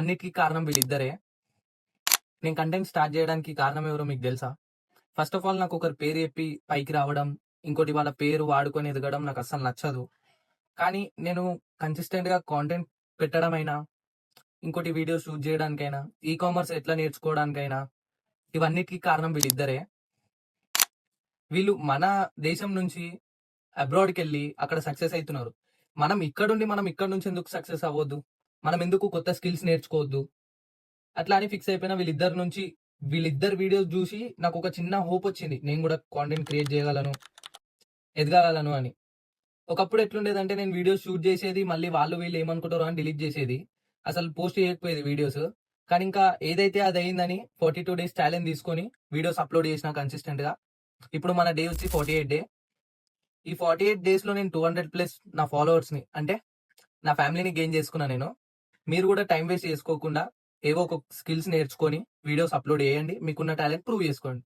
అన్నిటికి కారణం వీళ్ళిద్దరే. నేను కంటెంట్ స్టార్ట్ చేయడానికి కారణం ఎవరో మీకు తెలుసా? ఫస్ట్ ఆఫ్ ఆల్ నాకు ఒకరి పేరు చెప్పి పైకి రావడం, ఇంకోటి వాళ్ళ పేరు వాడుకొని ఎదగడం నాకు అస్సలు నచ్చదు. కానీ నేను కన్సిస్టెంట్‌గా కాంటెంట్ పెట్టడమైనా, ఇంకోటి వీడియో షూట్ చేయడానికైనా, ఈ కామర్స్ ఎట్లా నేర్చుకోవడానికైనా ఇవన్నిటికి కారణం వీళ్ళిద్దరే. వీళ్ళు మన దేశం నుంచి అబ్రాడ్‌కెళ్ళి అక్కడ సక్సెస్ అయితున్నారు. మనం ఇక్కడి నుంచి ఎందుకు సక్సెస్ అవ్వొద్దు? మనం ఎందుకు కొత్త స్కిల్స్ నేర్చుకోవద్దు? అట్లా అని ఫిక్స్ అయిపోయిన వీళ్ళిద్దరి వీడియోస్ జూసి నాకొక చిన్న హోప్ వచ్చింది. నేను గూడా కాంటెంట్ క్రియేట్ చేయగలను, ఎదగగలను అని. ఒకప్పుడు ఎట్లుండేదంటే నేను వీడియోస్ షూట్ చేసేది, మళ్ళీ వాళ్ళు వీళ్ళు ఏమనుకుంటారో అని డిలీట్ చేసేది. అసలు పోస్ట్ చేయకపోయేది వీడియోస్. కానీ ఇంకా ఏదైతే అదయిందని 42 డేస్ ఛాలెంజ్ తీసుకొని వీడియోస్ అప్‌లోడ్ చేసినా కన్సిస్టెంట్‌గా. ఇప్పుడు మన డే వచ్చి 48 డే. ఈ 48 డేస్‌లో నేను 200+ నా ఫాలోవర్స్‌ని అంటే నా ఫ్యామిలీని గెయిన్ చేసుకున్నా నేను. మీరు కూడా టైం వేస్ట్ చేసుకోకుండా ఏవో ఒక స్కిల్స్ నేర్చుకొని వీడియోస్ అప్‌లోడ్ చేయండి. మీకున్న టాలెంట్ ప్రూవ్ చేసుకోండి.